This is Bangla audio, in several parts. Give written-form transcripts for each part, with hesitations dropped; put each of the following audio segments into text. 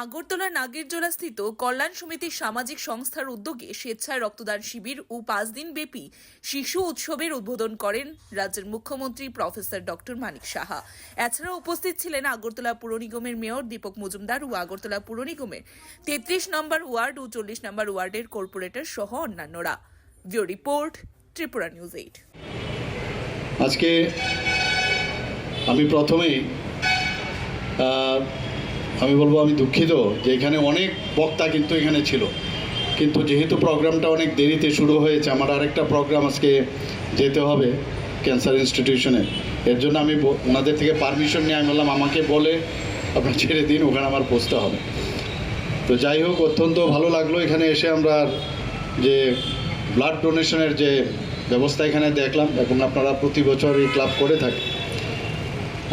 আগরতলা নাগেরজোলা স্থিত কল্যাণ সমিতির সামাজিক সংস্থার উদ্যোগে স্বেচ্ছায় রক্তদান শিবির ও 5 দিন ব্যাপী শিশু উৎসবের উদ্বোধন করেন রাজ্যের মুখ্যমন্ত্রী প্রফেসর ডক্টর মানিক সাহা। এছাড়া উপস্থিত ছিলেন আগরতলা পুর নিগমের মেয়র দীপক মজুমদার ও আগরতলা পুর নিগমের 33 নম্বর ওয়ার্ড ও 40 নম্বর ওয়ার্ডের কর্পোরেটর সহ অন্যান্যরা। Bureau report, Tripura news 8। আজকে আমি প্রথমেই আমি বলবো আমি দুঃখিত যে এখানে অনেক বক্তা কিন্তু এখানে ছিল, কিন্তু যেহেতু প্রোগ্রামটা অনেক দেরিতে শুরু হয়েছে, আমার আরেকটা প্রোগ্রাম আজকে যেতে হবে ক্যান্সার ইনস্টিটিউশনে। এর জন্য আমি ওনাদের থেকে পারমিশন নিয়ে আমি বললাম আমাকে বলে আপনার ছেড়ে দিন, ওখানে আমার পৌঁছতে হবে। তো যাই হোক, অত্যন্ত ভালো লাগলো এখানে এসে আমরা যে ব্লাড ডোনেশনের যে ব্যবস্থা এখানে দেখলাম। এখন আপনারা প্রতি বছর এই ক্লাব করে থাকে।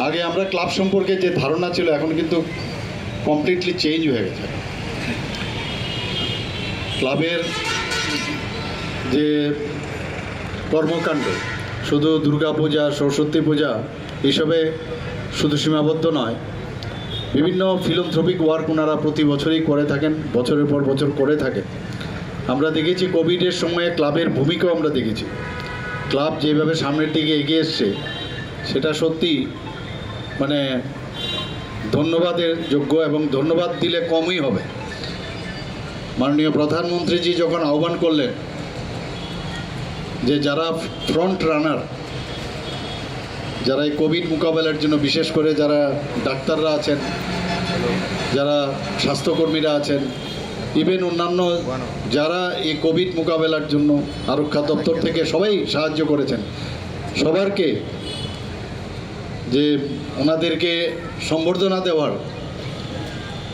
আগে আমরা ক্লাব সম্পর্কে যে ধারণা ছিল এখন কিন্তু কমপ্লিটলি চেঞ্জ হয়ে গেছে। ক্লাবের যে কর্মকাণ্ড শুধু দুর্গাপূজা, সরস্বতী পূজা এসবে শুধু সীমাবদ্ধ নয়, বিভিন্ন ফিলান্থ্রপিক ওয়ার্ক ওনারা প্রতি বছরই করে থাকেন, বছরের পর বছর করে থাকেন। আমরা দেখেছি কোভিডের সময়ে ক্লাবের ভূমিকাও আমরা দেখেছি। ক্লাব যেভাবে সামনের দিকে এগিয়ে এসছে সেটা সত্যি মানে ধন্যবাদের যোগ্য, এবং ধন্যবাদ দিলে কমই হবে। মাননীয় প্রধানমন্ত্রীজি যখন আহ্বান করলেন যে যারা ফ্রন্ট রানার, যারা এই কোভিড মোকাবেলার জন্য, বিশেষ করে যারা ডাক্তাররা আছেন, যারা স্বাস্থ্যকর্মীরা আছেন, ইভেন অন্যান্য যারা এই কোভিড মোকাবেলার জন্য আরক্ষা দপ্তর থেকে সবাই সাহায্য করেছেন, সবারকে যে ওনাদেরকে সম্বর্ধনা দেওয়ার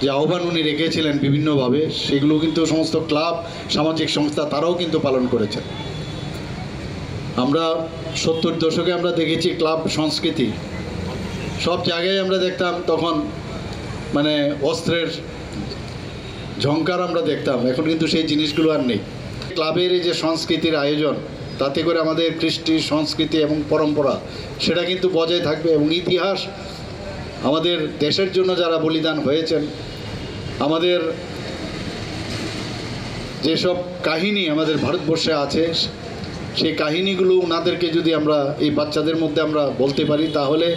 যে আহ্বান উনি রেখেছিলেন বিভিন্নভাবে, সেগুলো কিন্তু সমস্ত ক্লাব, সামাজিক সংস্থা তারাও কিন্তু পালন করেছেন। আমরা 70 দশকে আমরা দেখেছি ক্লাব সংস্কৃতি, সব জায়গায় আমরা দেখতাম তখন মানে অস্ত্রের ঝংকার আমরা দেখতাম। এখন কিন্তু সেই জিনিসগুলো আর নেই। ক্লাবের এই যে সংস্কৃতির আয়োজন, তাতে করে আমাদের কৃষ্টি, সংস্কৃতি এবং পরম্পরা সেটা কিন্তু বজায় থাকবে, এবং ইতিহাস আমাদের দেশের জন্য যারা বলিদান হয়েছেন, আমাদের যেসব কাহিনী আমাদের ভারতবর্ষে আছে, সেই কাহিনীগুলো ওনাদেরকে যদি আমরা এই বাচ্চাদের মধ্যে আমরা বলতে পারি, তাহলে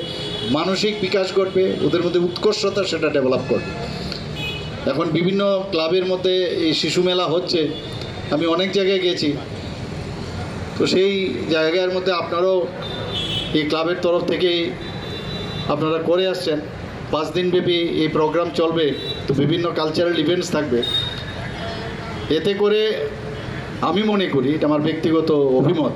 মানসিক বিকাশ ঘটবে, ওদের মধ্যে উৎকর্ষতা সেটা ডেভেলপ করবে। এখন বিভিন্ন ক্লাবের মধ্যে এই শিশু মেলা হচ্ছে, আমি অনেক জায়গায় গেছি, তো সেই জায়গার মধ্যে আপনারাও এই ক্লাবের তরফ থেকেই আপনারা করে আসছেন। 5 দিন ব্যাপী এই প্রোগ্রাম চলবে, তো বিভিন্ন কালচারাল ইভেন্টস থাকবে। এতে করে আমি মনে করি, এটা আমার ব্যক্তিগত অভিমত,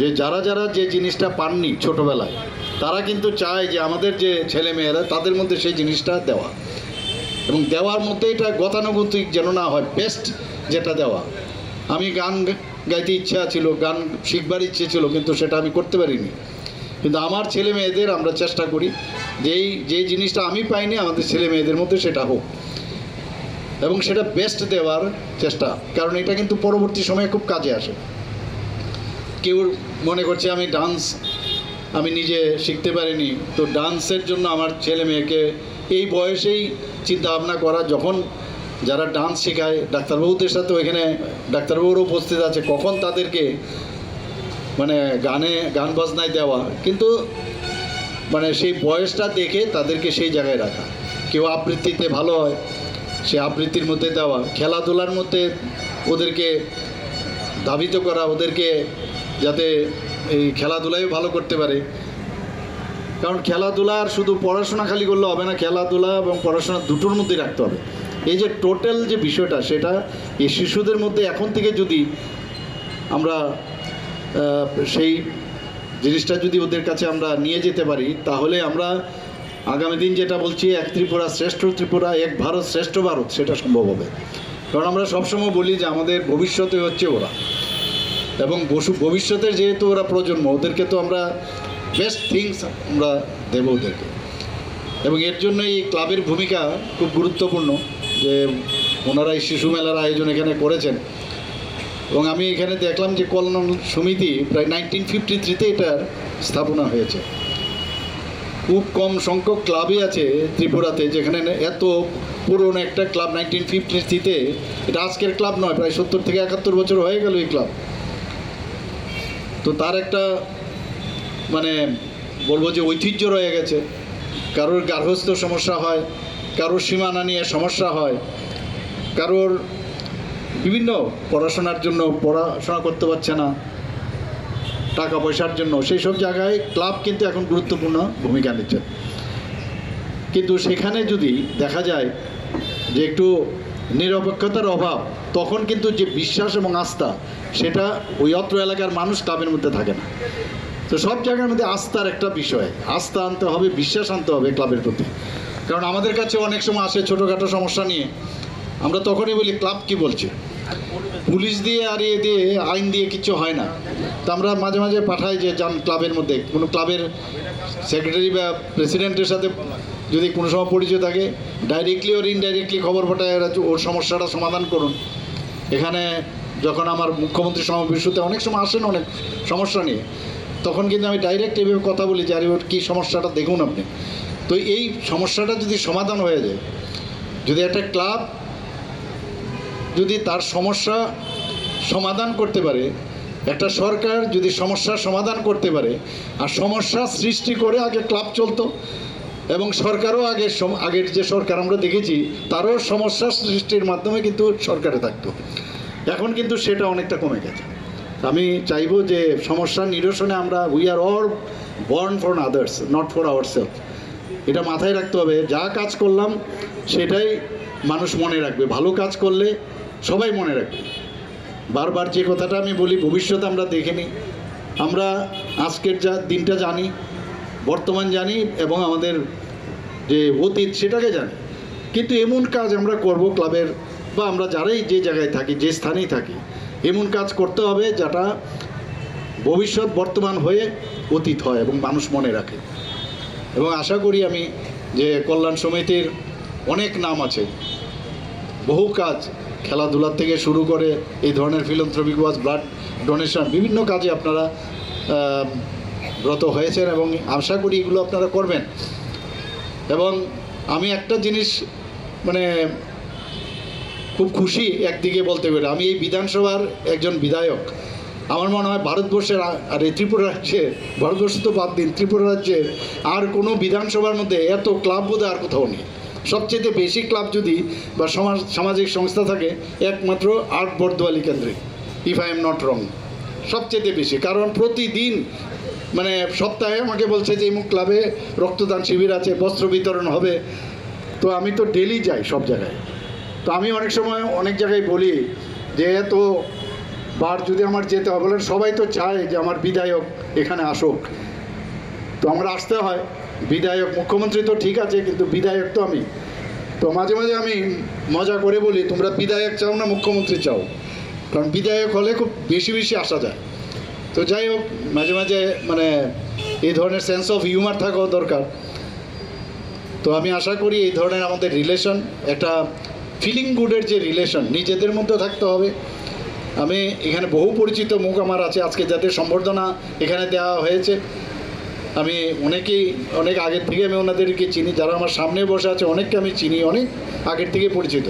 যে যারা যারা যে জিনিসটা পাননি ছোটোবেলায়, তারা কিন্তু চায় যে আমাদের যে ছেলেমেয়েরা তাদের মধ্যে সেই জিনিসটা দেওয়া, এবং দেওয়ার মধ্যে এটা গতানুগতিক যেন না হয়, বেস্ট যেটা দেওয়া। আমি গান গাইতে ইচ্ছা ছিল, গান শিখবার ইচ্ছে ছিল, কিন্তু সেটা আমি করতে পারিনি। কিন্তু আমার ছেলে মেয়েদের আমরা চেষ্টা করি যে জিনিসটা আমি পাইনি আমাদের ছেলে মেয়েদের মধ্যে সেটা হোক, এবং সেটা বেস্ট দেওয়ার চেষ্টা, কারণ এটা কিন্তু পরবর্তী সময়ে খুব কাজে আসে। কেউ মনে করছে আমি ডান্স আমি নিজে শিখতে পারিনি, তো ডান্সের জন্য আমার ছেলে মেয়েকে এই বয়সেই চিন্তা ভাবনা করা, যখন যারা ডান্স শেখায় ডাক্তারবাবুদের সাথে, ওইখানে ডাক্তারবাবুরও উপস্থিত আছে, কখন তাদেরকে মানে গান বাজনায় দেওয়া, কিন্তু মানে সেই বয়সটা দেখে তাদেরকে সেই জায়গায় রাখা। কেউ আবৃত্তিতে ভালো হয়, সে আবৃত্তির মধ্যে দেওয়া, খেলাধুলার মধ্যে ওদেরকে ধাবিত করা, ওদেরকে যাতে এই খেলাধুলায় ভালো করতে পারে। কারণ খেলাধুলার শুধু পড়াশোনা খালি করলে হবে না, খেলাধুলা এবং পড়াশোনা দুটোর মধ্যে রাখতে হবে। এই যে টোটাল যে বিষয়টা, সেটা এই শিশুদের মধ্যে এখন থেকে যদি আমরা সেই জিনিসটা যদি ওদের কাছে আমরা নিয়ে যেতে পারি, তাহলে আমরা আগামী দিন যেটা বলছি, এক ত্রিপুরা শ্রেষ্ঠ ত্রিপুরা, এক ভারত শ্রেষ্ঠ ভারত, সেটা সম্ভব হবে। কারণ আমরা সবসময় বলি যে আমাদের ভবিষ্যতে হচ্ছে ওরা, এবং ভবিষ্যতের যেহেতু ওরা প্রজন্ম, ওদেরকে তো আমরা বেস্ট থিংস আমরা দেবো ওদেরকে। এবং এর জন্য এই ক্লাবের ভূমিকা খুব গুরুত্বপূর্ণ, যে ওনারা এই শিশু মেলার আয়োজন এখানে করেছেন। এবং আমি এখানে দেখলাম যে কল্যাণ সমিতি প্রায় 1953-তে এটার স্থাপনা হয়েছে। খুব কম সংখ্যক ক্লাবই আছে ত্রিপুরাতে যেখানে এত পুরনো একটা ক্লাব 1950-তে, এটা আজকের ক্লাব নয়, প্রায় 70 থেকে 71 বছর হয়ে গেল এই ক্লাব। তো তার একটা মানে বলবো যে ঐতিহ্য রয়ে গেছে। কারোর গার্হস্থ্য সমস্যা হয়, কারোর সীমানা নিয়ে সমস্যা হয়, কারোর বিভিন্ন পড়াশোনার জন্য পড়াশোনা করতে পারছে না, টাকা পয়সার জন্য, সেই সব জায়গায় ক্লাব কিন্তু এখন গুরুত্বপূর্ণ ভূমিকা নিচ্ছে। কিন্তু সেখানে যদি দেখা যায় যে একটু নিরপেক্ষতার অভাব, তখন কিন্তু যে বিশ্বাস এবং আস্থা, সেটা ওই অত্র এলাকার মানুষ ক্লাবের মধ্যে থাকে না। তো সব জায়গার মধ্যে আস্থার একটা বিষয়, আস্থা আনতে হবে, বিশ্বাস আনতে হবে ক্লাবের প্রতি। কারণ আমাদের কাছে অনেক সময় আসে ছোটোখাটো সমস্যা নিয়ে, আমরা তখনই বলি ক্লাব কি বলছে, পুলিশ দিয়ে আর এ দিয়ে আইন দিয়ে কিছু হয় না। তো আমরা মাঝে মাঝে পাঠাই যে যান ক্লাবের মধ্যে, কোনো ক্লাবের সেক্রেটারি বা প্রেসিডেন্টের সাথে যদি কোনো সময় পরিচয় থাকে, ডাইরেক্টলি ওর ইনডাইরেক্টলি খবর পাঠায় ওর সমস্যাটা সমাধান করুন। এখানে যখন আমার মুখ্যমন্ত্রী সমাবেশতে অনেক সময় আসেন অনেক সমস্যা নিয়ে, তখন কিন্তু আমি ডাইরেক্ট এইভাবে কথা বলি যে আরে ওর কী সমস্যাটা দেখুন আপনি। তো এই সমস্যাটা যদি সমাধান হয়ে যায়, যদি একটা ক্লাব যদি তার সমস্যা সমাধান করতে পারে, একটা সরকার যদি সমস্যার সমাধান করতে পারে, আর সমস্যা সৃষ্টি করে আগে ক্লাব চলতো, এবং সরকারও আগের যে সরকার আমরা দেখেছি তারও সমস্যা সৃষ্টির মাধ্যমে কিন্তু সরকারে থাকতো। এখন কিন্তু সেটা অনেকটা কমে গেছে। আমি চাইবো যে সমস্যার নিরসনে আমরা we are all born for others, not for our self. এটা মাথায় রাখতে হবে, যা কাজ করলাম সেটাই মানুষ মনে রাখবে, ভালো কাজ করলে সবাই মনে রাখবে। বারবার যে কথাটা আমি বলি, ভবিষ্যৎ আমরা দেখিনি, আমরা আজকের যা দিনটা জানি, বর্তমান জানি, এবং আমাদের যে অতীত সেটাকে জানি। কিন্তু এমন কাজ আমরা করব ক্লাবের বা আমরা যারাই যে জায়গায় থাকি, যে স্থানেই থাকি, এমন কাজ করতে হবে যেটা ভবিষ্যৎ বর্তমান হয়ে অতীত হয় এবং মানুষ মনে রাখে। এবং আশা করি আমি যে কল্যাণ সমিতির অনেক নাম আছে, বহু কাজ, খেলাধুলার থেকে শুরু করে এই ধরনের ফিলান্থ্রপিক ওয়াজ, ব্লাড ডোনেশন, বিভিন্ন কাজে আপনারা ব্রত হয়েছেন এবং আশা করি এগুলো আপনারা করবেন। এবং আমি একটা জিনিস মানে খুব খুশি একদিকে বলতে পারি, আমি এই বিধানসভার একজন বিধায়ক। আমার মনে হয় ভারতবর্ষের আর এই ত্রিপুরা রাজ্যের, ভারতবর্ষ তো বাদ দিন, ত্রিপুরা রাজ্যের আর কোনো বিধানসভার মধ্যে এত ক্লাব বোধহয় আর কোথাও নেই। সবচেয়ে বেশি ক্লাব যদি বা সামাজিক সংস্থা থাকে একমাত্র আর্ট বর্দোয়ালি কেন্দ্রে, if I am not wrong, সবচেয়ে বেশি। কারণ প্রতিদিন মানে সপ্তাহে আমাকে বলছে যে এই ক্লাবে রক্তদান শিবির আছে, বস্ত্র বিতরণ হবে। তো আমি তো ডেলি যাই সব জায়গায়। তো আমি অনেক সময় অনেক জায়গায় বলি যে এত বার যদি আমার যেতে হয়, বলেন সবাই তো চায় যে আমার বিধায়ক এখানে আসুক, তো আমার আসতে হয়। বিধায়ক, মুখ্যমন্ত্রী তো ঠিক আছে, কিন্তু বিধায়ক তো আমি। তো মাঝে মাঝে আমি মজা করে বলি, তোমরা বিধায়ক চাও না মুখ্যমন্ত্রী চাও? কারণ বিধায়ক হলে খুব বেশি বেশি আসা যায়। তো যাই হোক, মাঝে মাঝে মানে এই ধরনের সেন্স অফ হিউমার থাকাও দরকার। তো আমি আশা করি এই ধরনের আমাদের রিলেশন, একটা ফিলিং গুডের যে রিলেশন নিজেদের মধ্যে থাকতে হবে। আমি এখানে বহু পরিচিত মুখ আমার আছে, আজকে যাদের সম্বর্ধনা এখানে দেওয়া হয়েছে, আমি অনেক আগের থেকে আমি ওনাদেরকে চিনি, যারা আমার সামনে বসে আছে অনেককে আমি চিনি, অনেক আগের থেকে পরিচিত।